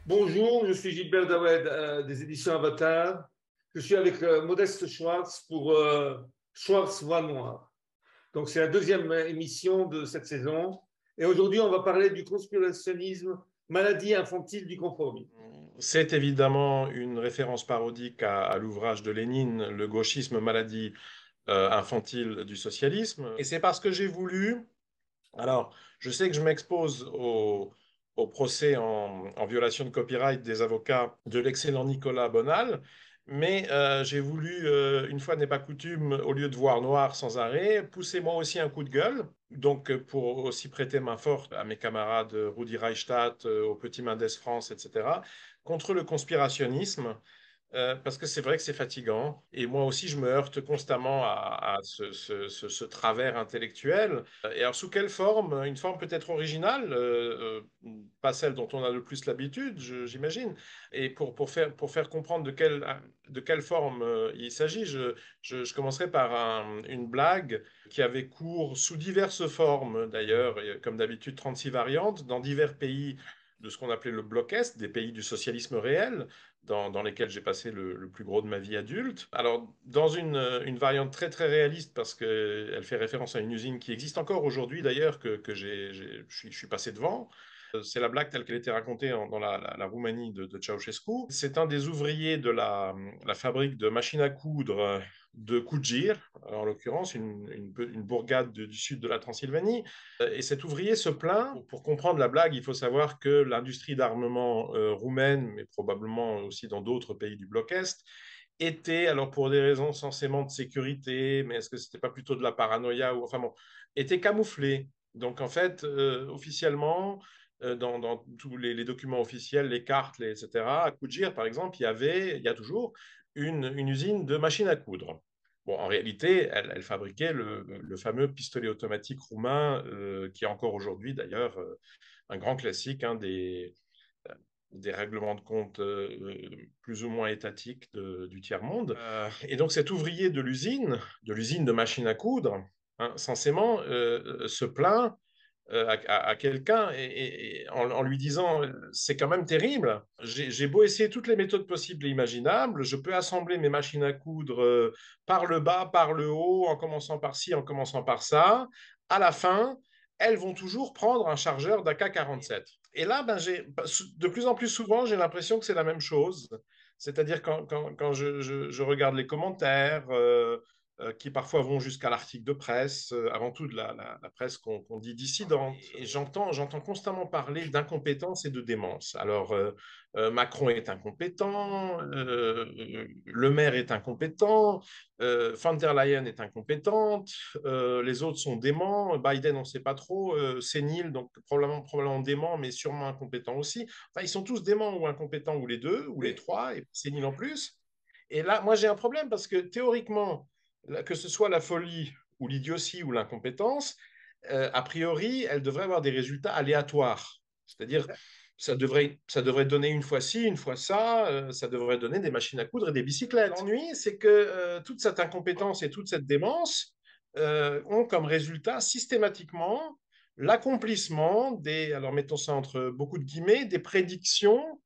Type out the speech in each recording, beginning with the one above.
Bonjour, je suis Gilbert Dawed des éditions Avatar. Je suis avec Modeste Schwartz pour Schwartz Voix Noire. Donc c'est la deuxième émission de cette saison. Et aujourd'hui, on va parler du conspirationnisme, maladie infantile du conformisme. C'est évidemment une référence parodique à l'ouvrage de Lénine, Le gauchisme, maladie infantile du socialisme. Et c'est parce que j'ai voulu. Alors, je sais que je m'expose au procès en violation de copyright des avocats de l'excellent Nicolas Bonal, mais j'ai voulu, une fois n'est pas coutume, au lieu de voir noir sans arrêt, pousser moi aussi un coup de gueule. Donc, pour aussi prêter main forte à mes camarades Rudi Reichstadt, au Petit Mendès France, etc., contre le conspirationnisme. Parce que c'est vrai que c'est fatigant. Et moi aussi, je me heurte constamment à ce travers intellectuel. Et alors, sous quelle forme? Une forme peut-être originale, pas celle dont on a le plus l'habitude, j'imagine. Et pour faire comprendre de quelle forme il s'agit, je commencerai par une blague qui avait cours sous diverses formes, d'ailleurs, et comme d'habitude, 36 variantes, dans divers pays de ce qu'on appelait le bloc Est, des pays du socialisme réel, dans lesquels j'ai passé le plus gros de ma vie adulte. Alors, dans une variante très très réaliste, parce qu'elle fait référence à une usine qui existe encore aujourd'hui d'ailleurs, que je suis passé devant. C'est la blague telle qu'elle était racontée dans la Roumanie de Ceausescu. C'est un des ouvriers de la fabrique de machines à coudre de Koudjir, en l'occurrence une bourgade du sud de la Transylvanie. Et cet ouvrier se plaint. Pour comprendre la blague, il faut savoir que l'industrie d'armement roumaine, mais probablement aussi dans d'autres pays du bloc Est, était, alors pour des raisons censément de sécurité, mais est-ce que c'était pas plutôt de la paranoïa ou enfin bon, était camouflée. Donc en fait, officiellement, dans tous les documents officiels, les cartes, etc., à Koudjir, par exemple, il y a toujours une usine de machines à coudre. Bon, en réalité, elle fabriquait le fameux pistolet automatique roumain, qui est encore aujourd'hui d'ailleurs un grand classique, hein, des règlements de compte plus ou moins étatiques du tiers-monde. Et donc cet ouvrier de l'usine de machines à coudre, hein, censément, se plaint à quelqu'un en lui disant c'est quand même terrible, j'ai beau essayer toutes les méthodes possibles et imaginables, je peux assembler mes machines à coudre par le bas, par le haut, en commençant par ci, en commençant par ça, à la fin, elles vont toujours prendre un chargeur d'AK-47. Et là, ben, de plus en plus souvent, j'ai l'impression que c'est la même chose. C'est-à-dire quand je regarde les commentaires, qui parfois vont jusqu'à l'article de presse, avant tout de la presse qu'on dit dissidente. Et j'entends constamment parler d'incompétence et de démence. Alors, Macron est incompétent, Le Maire est incompétent, von der Leyen est incompétente, les autres sont déments, Biden, on ne sait pas trop, sénile, donc probablement dément, mais sûrement incompétent aussi. Enfin, ils sont tous déments ou incompétents, ou les deux, ou les Et, trois, et séniles en plus. Et là, moi, j'ai un problème parce que théoriquement, que ce soit la folie ou l'idiotie ou l'incompétence, a priori, elle devrait avoir des résultats aléatoires. C'est-à-dire, ça devrait donner une fois ci, une fois ça, ça devrait donner des machines à coudre et des bicyclettes. L'ennui, c'est que toute cette incompétence et toute cette démence ont comme résultat systématiquement l'accomplissement alors mettons ça entre beaucoup de guillemets, des prédictions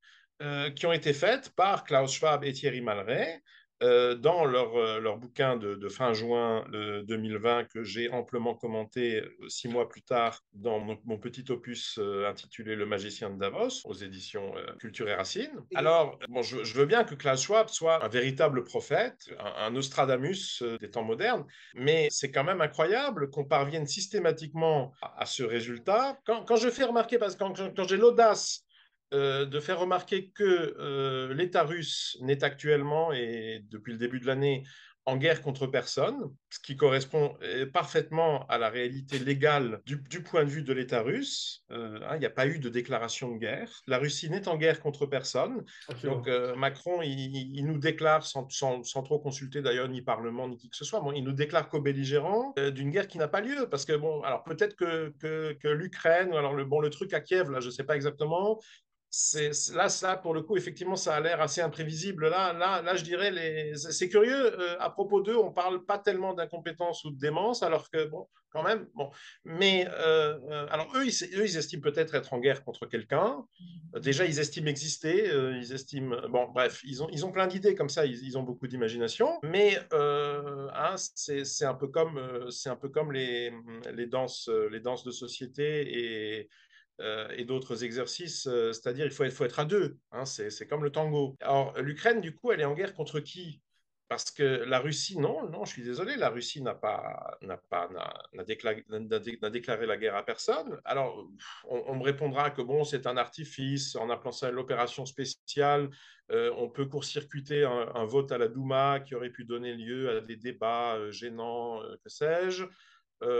qui ont été faites par Klaus Schwab et Thierry Malray dans leur bouquin de fin juin 2020 que j'ai amplement commenté 6 mois plus tard dans mon petit opus intitulé Le magicien de Davos aux éditions Culture et Racine. Alors, bon, je veux bien que Klaus Schwab soit un véritable prophète, un Nostradamus des temps modernes, mais c'est quand même incroyable qu'on parvienne systématiquement à ce résultat. Quand je fais remarquer, parce que quand j'ai l'audace de faire remarquer que l'État russe n'est actuellement, et depuis le début de l'année, en guerre contre personne, ce qui correspond parfaitement à la réalité légale du point de vue de l'État russe. Hein, il n'y a pas eu de déclaration de guerre. La Russie n'est en guerre contre personne. Donc absolument. Macron, il nous déclare, sans trop consulter d'ailleurs ni Parlement ni qui que ce soit, bon, il nous déclare co-belligérant d'une guerre qui n'a pas lieu. Parce que, bon, alors peut-être que l'Ukraine, alors bon, le truc à Kiev, là, je ne sais pas exactement, Là, pour le coup, effectivement, ça a l'air assez imprévisible. Là, je dirais, c'est curieux. À propos d'eux, on ne parle pas tellement d'incompétence ou de démence, alors que, bon, quand même, bon. Mais, alors, ils estiment peut-être être en guerre contre quelqu'un. Déjà, ils estiment exister. Ils estiment. Bon, bref, ils ont plein d'idées comme ça. Ils ont beaucoup d'imagination. Mais, hein, c'est un peu comme, les danses de société et d'autres exercices, c'est-à-dire il faut être à deux, hein, c'est comme le tango. Alors l'Ukraine, du coup, elle est en guerre contre qui? Parce que la Russie, non, non, je suis désolé, la Russie n'a déclaré la guerre à personne. Alors, on me répondra que bon, c'est un artifice, en appelant ça l'opération spéciale, on peut court-circuiter un vote à la Douma qui aurait pu donner lieu à des débats gênants, que sais-je.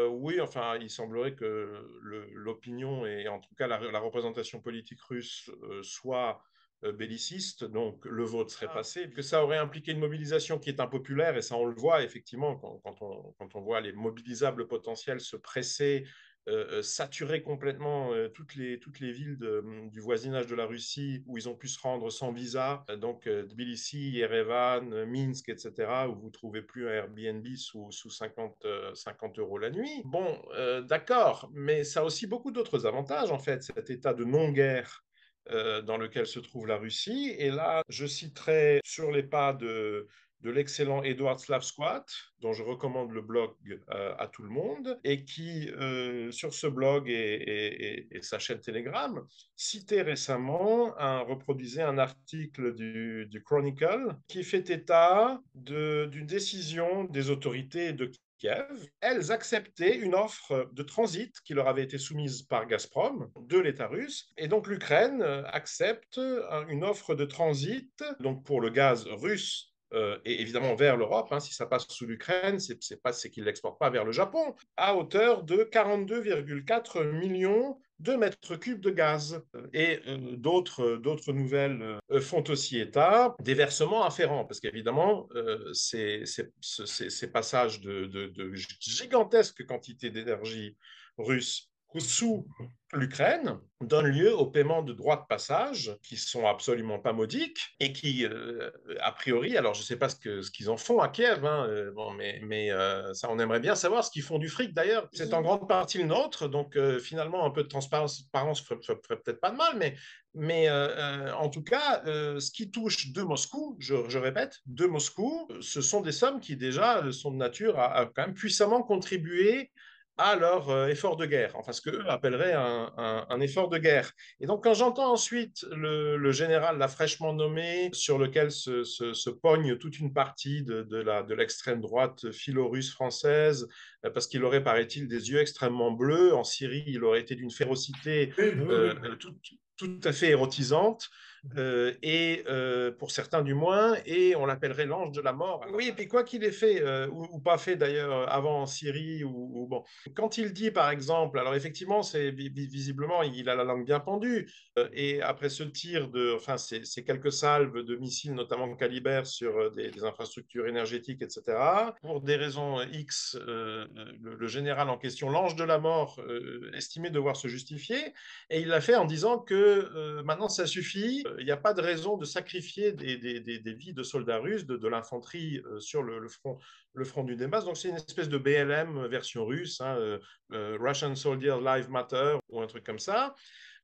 Oui, enfin, il semblerait que l'opinion et en tout cas la représentation politique russe soit belliciste, donc le vote serait passé, que ça aurait impliqué une mobilisation qui est impopulaire, et ça on le voit effectivement quand on voit les mobilisables potentiels se presser, saturer complètement toutes les villes du voisinage de la Russie où ils ont pu se rendre sans visa, donc Tbilissi, Yerevan, Minsk, etc., où vous ne trouvez plus un Airbnb sous 50 euros la nuit. Bon, d'accord, mais ça a aussi beaucoup d'autres avantages, en fait, cet état de non-guerre dans lequel se trouve la Russie. Et là, je citerai sur les pas de l'excellent Edward Slavsquat, dont je recommande le blog à tout le monde, et qui, sur ce blog et sa chaîne Telegram, citait récemment, reproduisait un article du Chronicle qui fait état d'une décision des autorités de Kiev. Elles acceptaient une offre de transit qui leur avait été soumise par Gazprom de l'État russe. Et donc l'Ukraine accepte une offre de transit donc pour le gaz russe et évidemment vers l'Europe, hein, si ça passe sous l'Ukraine, c'est qu'ils ne l'exportent pas vers le Japon, à hauteur de 42,4 millions de mètres cubes de gaz. Et d'autres nouvelles font aussi état des versements afférents, parce qu'évidemment, ces passages de gigantesques quantités d'énergie russe sous l'Ukraine donne lieu au paiement de droits de passage qui sont absolument pas modiques et qui, a priori, alors je ne sais pas ce qu'ils en font à Kiev, hein, bon, mais ça, on aimerait bien savoir ce qu'ils font du fric d'ailleurs. C'est en grande partie le nôtre, donc finalement, un peu de transparence ferait peut-être pas de mal, mais en tout cas, ce qui touche de Moscou, je répète, de Moscou, ce sont des sommes qui déjà sont de nature à quand même puissamment contribuer à leur effort de guerre, enfin ce qu'eux appelleraient un effort de guerre. Et donc quand j'entends ensuite le général là, fraîchement nommé, sur lequel se pogne toute une partie de l'extrême droite philo-russe française, parce qu'il aurait, paraît-il, des yeux extrêmement bleus, en Syrie il aurait été d'une férocité Oui, oui, tout à fait érotisante, et pour certains du moins, et on l'appellerait l'ange de la mort. Oui, et puis quoi qu'il ait fait, ou pas fait d'ailleurs avant en Syrie, ou bon, quand il dit par exemple, alors effectivement, visiblement, il a la langue bien pendue, et après ce tir enfin ces quelques salves de missiles, notamment Caliber, sur des infrastructures énergétiques, etc., pour des raisons X, le général en question, l'ange de la mort, estimait devoir se justifier, et il l'a fait en disant que maintenant ça suffit, il n'y a pas de raison de sacrifier des vies de soldats russes, de l'infanterie sur le front du Donbass. Donc c'est une espèce de BLM version russe, hein, Russian Soldier Lives Matter ou un truc comme ça.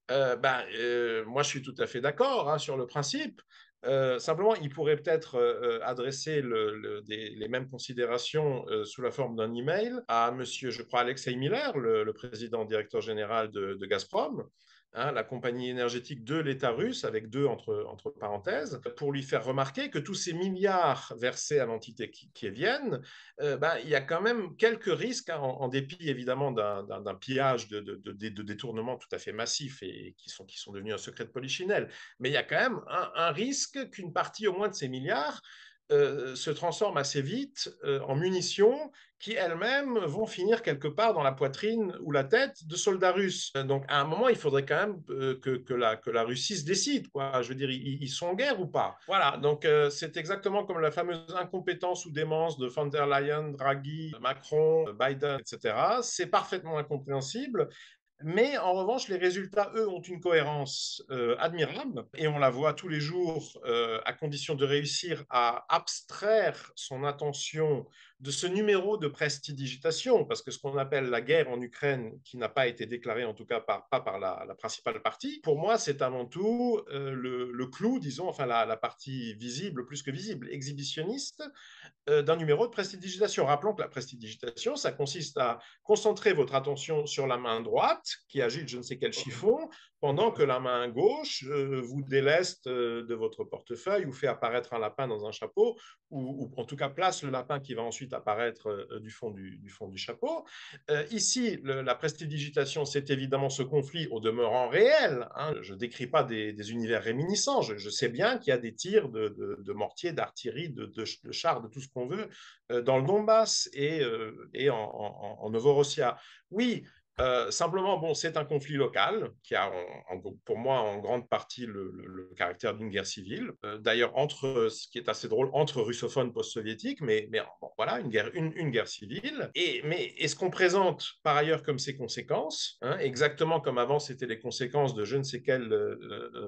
Moi je suis tout à fait d'accord, hein, sur le principe. Simplement, il pourrait peut-être adresser les mêmes considérations sous la forme d'un email à monsieur, je crois, Alexei Miller, le président directeur général de Gazprom, hein, la compagnie énergétique de l'État russe, avec deux entre parenthèses, pour lui faire remarquer que tous ces milliards versés à l'entité kievienne, il y a quand même quelques risques, hein, en dépit évidemment d'un pillage de détournement tout à fait massif et qui sont devenus un secret de polichinelle. Mais il y a quand même un risque qu'une partie au moins de ces milliards se transforme assez vite en munitions qui elles-mêmes vont finir quelque part dans la poitrine ou la tête de soldats russes. Donc à un moment, il faudrait quand même que la Russie se décide, quoi. Je veux dire, ils sont en guerre ou pas? Voilà, donc c'est exactement comme la fameuse incompétence ou démence de von der Leyen, Draghi, Macron, Biden, etc. C'est parfaitement incompréhensible. Mais en revanche, les résultats, eux, ont une cohérence admirable et on la voit tous les jours à condition de réussir à abstraire son attention de ce numéro de prestidigitation, parce que ce qu'on appelle la guerre en Ukraine, qui n'a pas été déclarée en tout cas pas par la principale partie, pour moi, c'est avant tout le clou, disons, enfin la partie visible, plus que visible, exhibitionniste d'un numéro de prestidigitation. Rappelons que la prestidigitation, ça consiste à concentrer votre attention sur la main droite, qui agite je ne sais quel chiffon, pendant que la main gauche vous déleste de votre portefeuille ou fait apparaître un lapin dans un chapeau, ou en tout cas place le lapin qui va ensuite apparaître du fond du chapeau. Ici, la prestidigitation, c'est évidemment ce conflit au demeurant réel. Hein. Je ne décris pas des univers réminiscents. Je sais bien qu'il y a des tirs de mortiers, d'artillerie, de chars, de tout ce qu'on veut dans le Donbass et en Novorossia. Oui, simplement, bon, c'est un conflit local qui a, pour moi, en grande partie le caractère d'une guerre civile. D'ailleurs, ce qui est assez drôle, entre russophones post-soviétiques, mais bon, voilà, une guerre civile. Mais est-ce qu'on présente par ailleurs comme ses conséquences, hein, exactement comme avant, c'était les conséquences de je ne sais quelle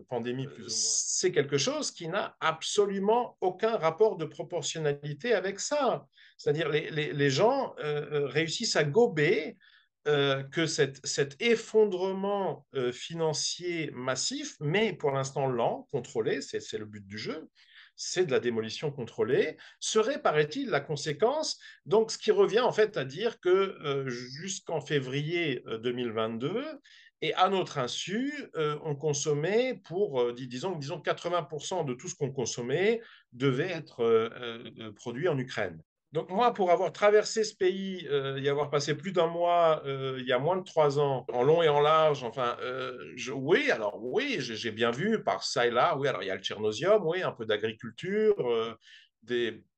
pandémie plus ou moins. C'est quelque chose qui n'a absolument aucun rapport de proportionnalité avec ça. C'est-à-dire les gens réussissent à gober que cet effondrement financier massif, mais pour l'instant lent, contrôlé, c'est le but du jeu, c'est de la démolition contrôlée, serait, paraît-il, la conséquence. Donc, ce qui revient en fait à dire que jusqu'en février 2022, et à notre insu, on consommait disons 80% de tout ce qu'on consommait devait être produit en Ukraine. Donc moi, pour avoir traversé ce pays y avoir passé plus d'un mois il y a moins de 3 ans, en long et en large, enfin, oui, j'ai bien vu par ça et là, oui, alors il y a le Tchernosium, oui, un peu d'agriculture,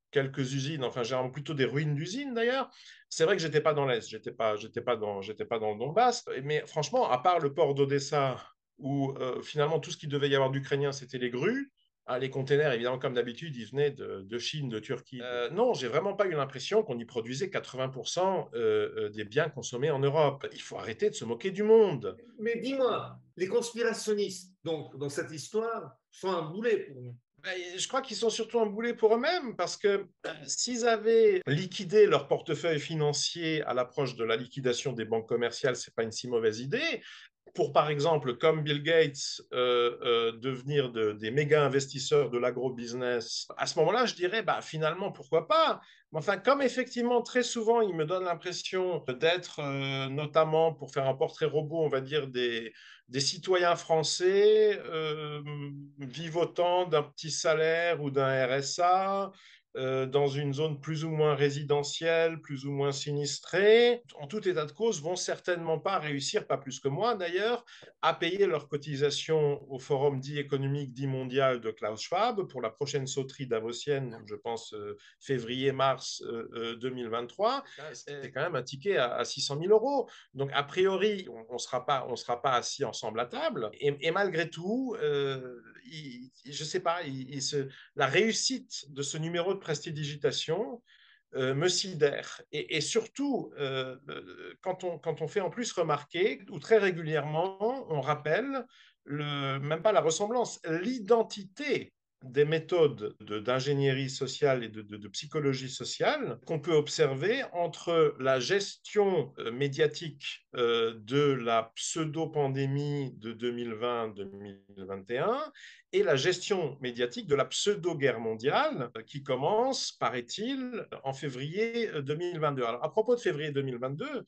quelques usines, enfin, généralement plutôt des ruines d'usines d'ailleurs. C'est vrai que j'étais pas dans l'Est, j'étais pas dans le Donbass, mais franchement, à part le port d'Odessa, où finalement tout ce qu'il devait y avoir d'Ukrainien, c'était les grues. Ah, les containers, évidemment, comme d'habitude, ils venaient de Chine, de Turquie. Non, j'ai vraiment pas eu l'impression qu'on y produisait 80% des biens consommés en Europe. Il faut arrêter de se moquer du monde. Mais dis-moi, les conspirationnistes, donc, dans cette histoire, sont un boulet pour nous. Je crois qu'ils sont surtout un boulet pour eux-mêmes parce que s'ils avaient liquidé leur portefeuille financier à l'approche de la liquidation des banques commerciales, c'est pas une si mauvaise idée. Pour, par exemple, comme Bill Gates, devenir des méga investisseurs de l'agro-business, à ce moment-là, je dirais, bah, finalement, pourquoi pas? Mais enfin, comme effectivement, très souvent, il me donne l'impression d'être, notamment pour faire un portrait robot, on va dire, des citoyens français vivotant d'un petit salaire ou d'un RSA, dans une zone plus ou moins résidentielle, plus ou moins sinistrée, en tout état de cause, vont certainement pas réussir, pas plus que moi d'ailleurs, à payer leurs cotisations au forum dit économique, dit mondial de Klaus Schwab pour la prochaine sauterie davosienne, je pense février-mars 2023. C'est quand même un ticket à 600 000 euros. Donc, a priori, on sera pas assis ensemble à table. Et malgré tout, je sais pas, la réussite de ce numéro de prestidigitation me sidère. Et surtout, quand on fait en plus remarquer, ou très régulièrement, on rappelle, même pas la ressemblance, l'identité des méthodes d'ingénierie sociale et de psychologie sociale qu'on peut observer entre la gestion médiatique de la pseudo-pandémie de 2020-2021 et la gestion médiatique de la pseudo-guerre mondiale qui commence, paraît-il, en février 2022. Alors, à propos de février 2022,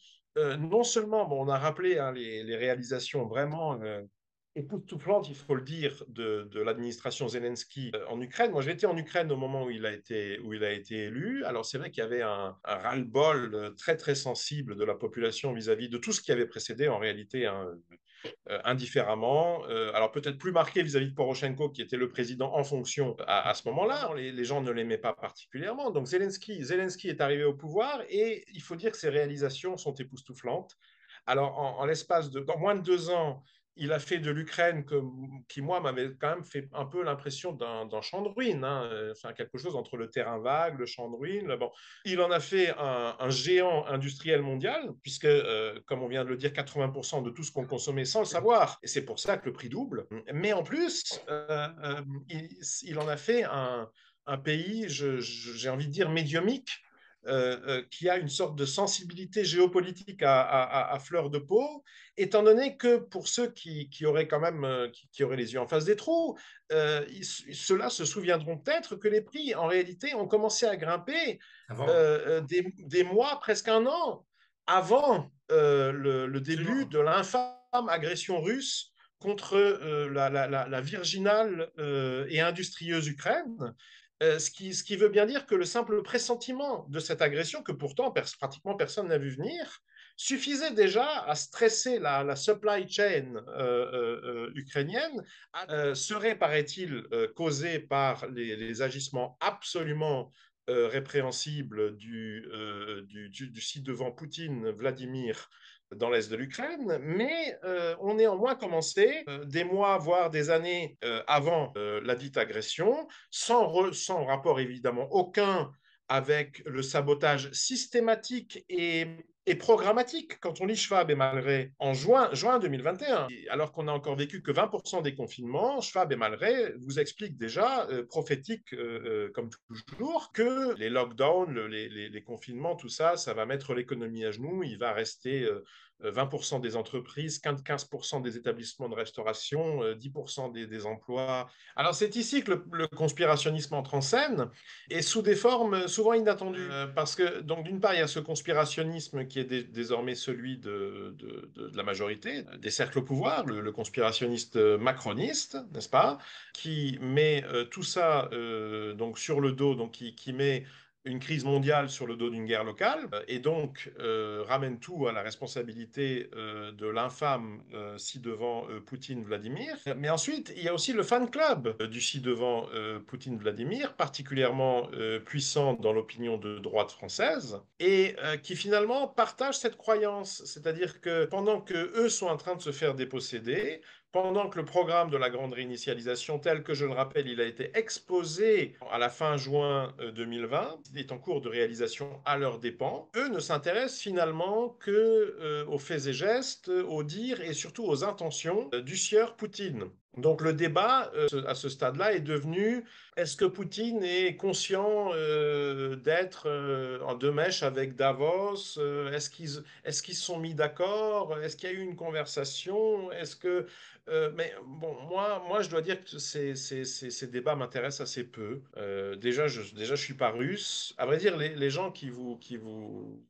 non seulement bon, on a rappelé hein, les réalisations vraiment époustouflante, il faut le dire, de l'administration Zelensky en Ukraine. Moi, j'étais en Ukraine au moment où il a été élu. Alors, c'est vrai qu'il y avait un ras-le-bol très, très sensible de la population vis-à-vis de tout ce qui avait précédé, en réalité, hein, indifféremment. Alors, peut-être plus marqué vis-à-vis de Poroshenko, qui était le président en fonction à ce moment-là. Les gens ne l'aimaient pas particulièrement. Donc, Zelensky est arrivé au pouvoir et il faut dire que ses réalisations sont époustouflantes. Alors, en l'espace de dans moins de 2 ans, il a fait de l'Ukraine, qui, moi, m'avait quand même fait un peu l'impression d'un champ de ruines, hein, enfin, quelque chose entre le terrain vague, le champ de ruines. Bon. Il en a fait un géant industriel mondial, puisque, comme on vient de le dire, 80% de tout ce qu'on consommait sans le savoir. Et c'est pour ça que le prix double. Mais en plus, il en a fait un pays, j'ai envie de dire, médiumique, qui a une sorte de sensibilité géopolitique à fleur de peau, étant donné que pour ceux qui auraient quand même qui auraient les yeux en face des trous, ceux-là se souviendront peut-être que les prix, en réalité, ont commencé à grimper Avant. des mois, presque un an, avant le début Absolument. de l'infâme agression russe contre la virginale et industrieuse Ukraine. Ce qui veut bien dire que le simple pressentiment de cette agression, que pourtant pratiquement personne n'a vu venir, suffisait déjà à stresser la supply chain ukrainienne, serait, paraît-il, causée par les agissements absolument répréhensibles du ci-devant Poutine, Vladimir, dans l'est de l'Ukraine, mais ont néanmoins commencé des mois, voire des années avant la dite agression, sans rapport évidemment aucun avec le sabotage systématique et programmatique. Quand on lit Schwab et Malray en juin 2021, alors qu'on n'a encore vécu que 20% des confinements, Schwab et Malray vous expliquent déjà, prophétique comme toujours, que les lockdowns, les confinements, tout ça, ça va mettre l'économie à genoux, il va rester 20% des entreprises, 15% des établissements de restauration, 10% des emplois. Alors c'est ici que le conspirationnisme entre en scène, et sous des formes souvent inattendues. Parce que, donc, d'une part, il y a ce conspirationnisme qui est désormais celui de la majorité, des cercles au pouvoir, le conspirationniste macroniste, n'est-ce pas, qui met tout ça donc sur le dos, donc qui met une crise mondiale sur le dos d'une guerre locale, et donc ramène tout à la responsabilité de l'infâme ci-devant Poutine-Vladimir. Mais ensuite, il y a aussi le fan club du ci-devant Poutine-Vladimir, particulièrement puissant dans l'opinion de droite française, et qui finalement partage cette croyance. C'est-à-dire que pendant que eux sont en train de se faire déposséder, pendant que le programme de la grande réinitialisation, tel que je le rappelle, il a été exposé à la fin juin 2020, il est en cours de réalisation à leurs dépens, eux ne s'intéressent finalement que aux faits et gestes, aux dires et surtout aux intentions du sieur Poutine. Donc le débat à ce stade-là est devenu, est-ce que Poutine est conscient d'être en deux mèches avec Davos? Est-ce qu'ils se sont mis d'accord? Est-ce qu'il y a eu une conversation? Mais bon, moi, je dois dire que ces débats m'intéressent assez peu. Déjà, je suis pas russe. À vrai dire, les gens qui vous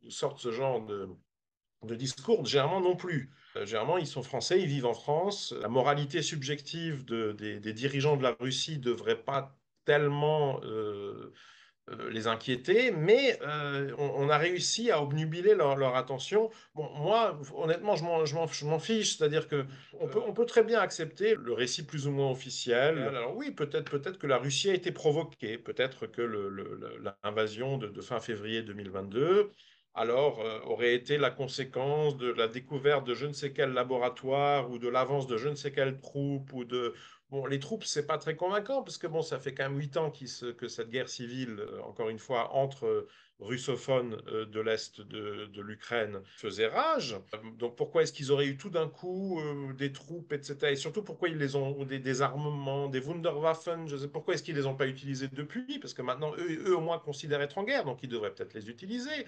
sortent ce genre de discours, généralement non plus. Généralement, ils sont français, ils vivent en France. La moralité subjective des dirigeants de la Russie devrait pas tellement les inquiéter, mais on a réussi à obnubiler leur attention. Bon, moi, honnêtement, je m'en fiche, c'est-à-dire que on peut très bien accepter le récit plus ou moins officiel. Alors oui, peut-être que la Russie a été provoquée, peut-être que l'invasion de fin février 2022 alors aurait été la conséquence de la découverte de je ne sais quel laboratoire ou de l'avance de je ne sais quelle troupe ou de... Bon, les troupes, c'est pas très convaincant parce que bon, ça fait quand même 8 ans que cette guerre civile, encore une fois, entre russophones de l'Est de l'Ukraine faisait rage. Donc pourquoi est-ce qu'ils auraient eu tout d'un coup des troupes, etc. Et surtout pourquoi ils les ont, des armements, des Wunderwaffen, je sais pourquoi est-ce qu'ils les ont pas utilisés depuis, parce que maintenant eux au moins considèrent être en guerre, donc ils devraient peut-être les utiliser.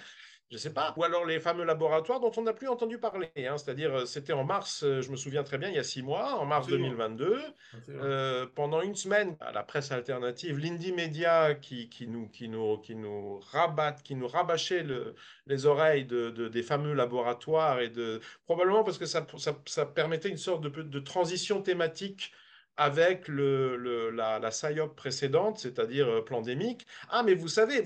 Je ne sais pas. Ou alors les fameux laboratoires dont on n'a plus entendu parler, hein. C'est-à-dire, c'était en mars, je me souviens très bien, il y a 6 mois, en mars Absolument. 2022, Absolument. pendant une semaine, à la presse alternative, l'Indie Media qui nous rabatte, qui nous rabâchait les oreilles des fameux laboratoires probablement parce que ça permettait une sorte de transition thématique avec la PSYOP précédente, c'est-à-dire pandémique. Ah, mais vous savez,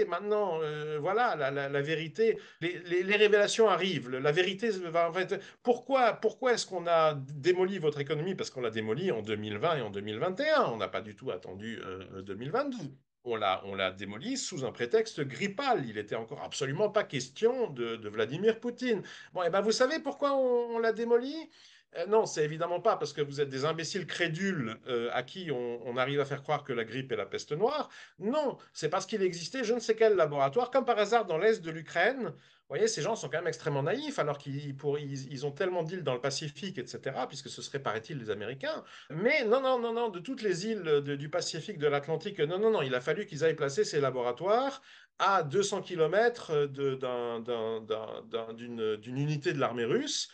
maintenant, voilà, la vérité, les révélations arrivent, la vérité va en fait. Pourquoi est-ce qu'on a démoli votre économie? Parce qu'on l'a démoli en 2020 et en 2021. On n'a pas du tout attendu 2022. On l'a démoli sous un prétexte grippal. Il n'était encore absolument pas question de Vladimir Poutine. Bon, et ben vous savez pourquoi on l'a démoli? Non, c'est évidemment pas parce que vous êtes des imbéciles crédules à qui on arrive à faire croire que la grippe est la peste noire. Non, c'est parce qu'il existait je ne sais quel laboratoire, comme par hasard dans l'est de l'Ukraine. Vous voyez, ces gens sont quand même extrêmement naïfs, alors qu'ils ont tellement d'îles dans le Pacifique, etc., puisque ce serait, paraît-il, les Américains. Mais non, non, non, non, de toutes les îles du Pacifique, de l'Atlantique, non, non, non, il a fallu qu'ils aillent placer ces laboratoires à 200 km d'une unité de l'armée russe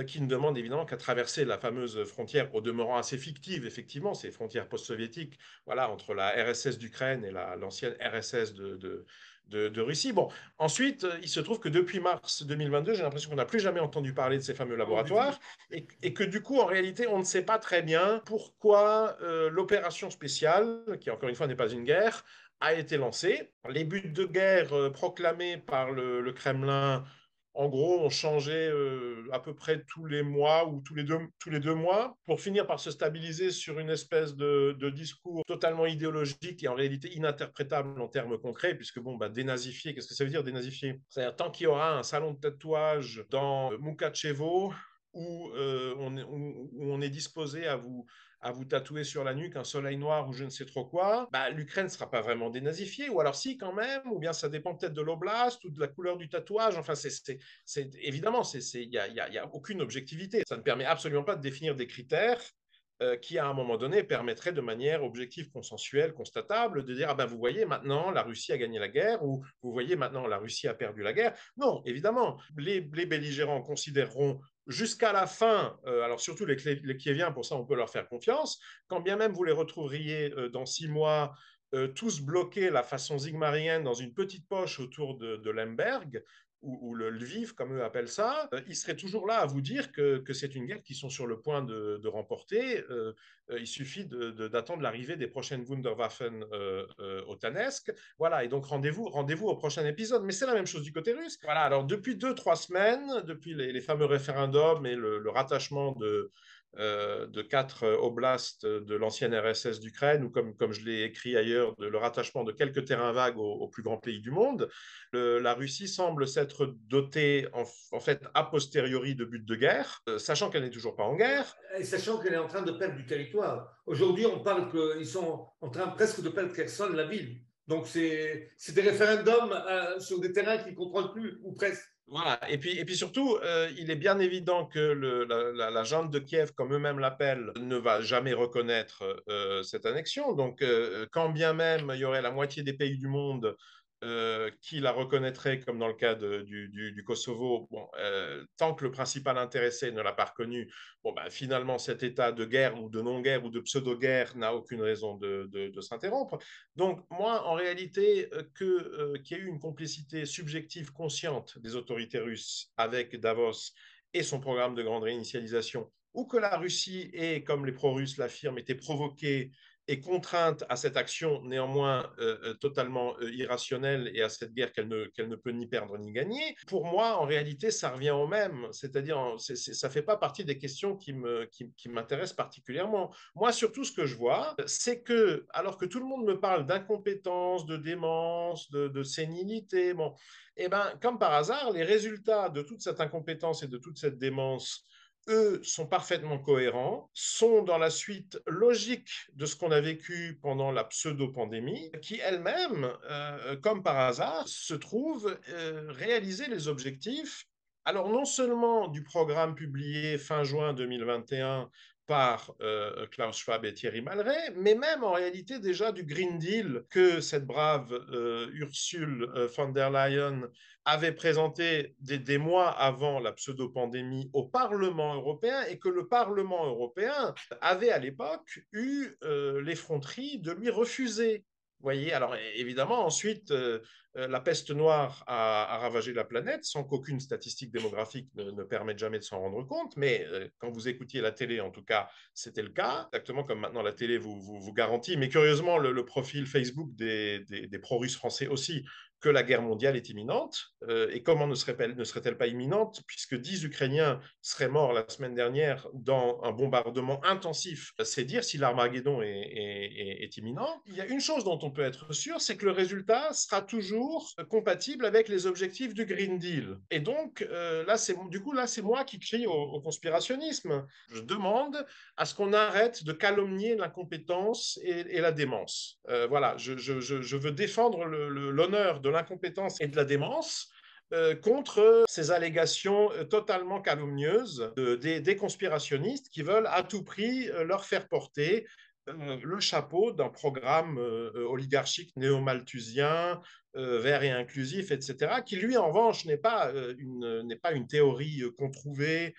qui ne demande évidemment qu'à traverser la fameuse frontière, au demeurant assez fictive, effectivement, ces frontières post-soviétiques, voilà, entre la RSS d'Ukraine et l'ancienne RSS de Russie. Bon, ensuite, il se trouve que depuis mars 2022, j'ai l'impression qu'on n'a plus jamais entendu parler de ces fameux Non, du tout. laboratoires et que du coup, en réalité, on ne sait pas très bien pourquoi l'opération spéciale, qui encore une fois n'est pas une guerre, a été lancée. Les buts de guerre proclamés par le Kremlin en gros, on changeait à peu près tous les mois ou tous les deux mois pour finir par se stabiliser sur une espèce de discours totalement idéologique et en réalité ininterprétable en termes concrets, puisque bon, bah, dénazifier, qu'est-ce que ça veut dire dénazifier? C'est-à-dire tant qu'il y aura un salon de tatouage dans Mukachevo où on est disposé à vous tatouer sur la nuque un soleil noir ou je ne sais trop quoi, bah, l'Ukraine ne sera pas vraiment dénazifiée, ou alors si quand même, ou bien ça dépend peut-être de l'oblast ou de la couleur du tatouage. Enfin, évidemment, il n'y a aucune objectivité. Ça ne permet absolument pas de définir des critères qui, à un moment donné, permettraient de manière objective, consensuelle, constatable, de dire, ah ben, vous voyez, maintenant, la Russie a gagné la guerre, ou vous voyez, maintenant, la Russie a perdu la guerre. Non, évidemment, les belligérants considéreront jusqu'à la fin, alors surtout les Kieviens, pour ça, on peut leur faire confiance, quand bien même vous les retrouveriez dans 6 mois, tous bloqués la façon zigmarienne dans une petite poche autour de Lemberg, ou le Lviv, comme eux appellent ça, ils seraient toujours là à vous dire que c'est une guerre qu'ils sont sur le point de remporter. Il suffit d'attendre l'arrivée des prochaines Wunderwaffen au Tanesk. Voilà, et donc rendez-vous au prochain épisode. Mais c'est la même chose du côté russe. Voilà, alors depuis 2, 3 semaines, depuis les fameux référendums et le rattachement de 4 oblasts de l'ancienne RSS d'Ukraine, ou comme je l'ai écrit ailleurs, le rattachement de quelques terrains vagues au plus grand pays du monde, la Russie semble s'être dotée en fait a posteriori de buts de guerre, sachant qu'elle n'est toujours pas en guerre. Et sachant qu'elle est en train de perdre du territoire. Aujourd'hui, on parle qu'ils sont en train presque de perdre Kherson, la ville. Donc, c'est des référendums sur des terrains qu'ils ne contrôlent plus, ou presque. Voilà. Et puis surtout, il est bien évident que la junte de Kiev, comme eux-mêmes l'appellent, ne va jamais reconnaître cette annexion. Donc, quand bien même il y aurait la moitié des pays du monde qui la reconnaîtraient, comme dans le cas du Kosovo, bon, tant que le principal intéressé ne l'a pas reconnu, bon, ben, finalement, cet état de guerre ou de non-guerre ou de pseudo-guerre n'a aucune raison de s'interrompre. Donc, moi, en réalité, qu'il y ait eu une complicité subjective consciente des autorités russes avec Davos et son programme de grande réinitialisation, ou que la Russie ait, comme les pro-russes l'affirment, été provoquée et contrainte à cette action néanmoins totalement irrationnelle et à cette guerre qu'elle ne peut ni perdre ni gagner, pour moi, en réalité, ça revient au même. C'est-à-dire, ça ne fait pas partie des questions qui m'intéressent particulièrement. Moi, surtout, ce que je vois, c'est que, alors que tout le monde me parle d'incompétence, de démence, de sénilité, bon, et ben, comme par hasard, les résultats de toute cette incompétence et de toute cette démence, eux, sont parfaitement cohérents, sont dans la suite logique de ce qu'on a vécu pendant la pseudo-pandémie, qui elle-même, comme par hasard, se trouve réaliser les objectifs, alors non seulement du programme publié fin juin 2021 par Klaus Schwab et Thierry Malray, mais même en réalité déjà du Green Deal que cette brave Ursule von der Leyen avait présenté des mois avant la pseudo-pandémie au Parlement européen et que le Parlement européen avait à l'époque eu l'effronterie de lui refuser. Vous voyez, alors évidemment, ensuite, la peste noire a ravagé la planète sans qu'aucune statistique démographique ne permette jamais de s'en rendre compte. Mais quand vous écoutiez la télé, en tout cas, c'était le cas. Exactement comme maintenant la télé vous garantit. Mais curieusement, le profil Facebook des pro-russes français aussi, que la guerre mondiale est imminente. Et comment ne serait-elle pas imminente, puisque 10 Ukrainiens seraient morts la semaine dernière dans un bombardement intensif. C'est dire si l'Armageddon est imminent. Il y a une chose dont on peut être sûr, c'est que le résultat sera toujours compatible avec les objectifs du Green Deal. Et donc, là, c'est moi qui crie au conspirationnisme. Je demande à ce qu'on arrête de calomnier l'incompétence et la démence. Voilà, je veux défendre l'honneur de l'incompétence et de la démence contre ces allégations totalement calomnieuses des conspirationnistes qui veulent à tout prix leur faire porter le chapeau d'un programme oligarchique néo-malthusien, vert et inclusif, etc., qui lui, en revanche, n'est pas une théorie qu'on trouvait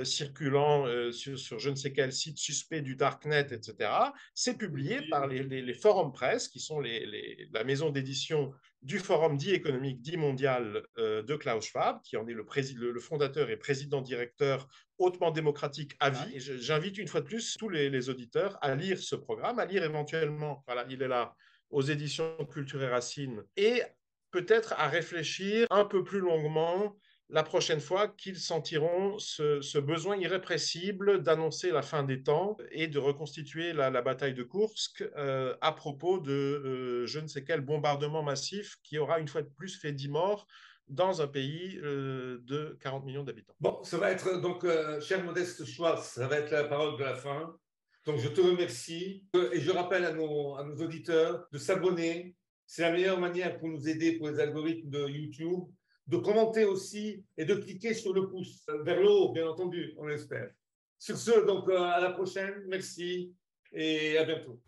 circulant sur je ne sais quel site suspect du Darknet, etc. C'est publié par les forums presse, qui sont la maison d'édition du forum dit économique, dit mondial de Klaus Schwab, qui en est le fondateur et président-directeur hautement démocratique à vie. Et j'invite une fois de plus tous les auditeurs à lire ce programme, à lire éventuellement, voilà, il est là, aux éditions Culture et Racines, et peut-être à réfléchir un peu plus longuement la prochaine fois qu'ils sentiront ce besoin irrépressible d'annoncer la fin des temps et de reconstituer la bataille de Koursk à propos de je ne sais quel bombardement massif qui aura une fois de plus fait 10 morts dans un pays de 40 millions d'habitants. Bon, ça va être donc, cher Modeste Schwartz, ça va être la parole de la fin. Donc, je te remercie et je rappelle à nos auditeurs de s'abonner. C'est la meilleure manière pour nous aider pour les algorithmes de YouTube, de commenter aussi et de cliquer sur le pouce vers le haut, bien entendu, on l'espère. Sur ce, donc, à la prochaine. Merci et à bientôt.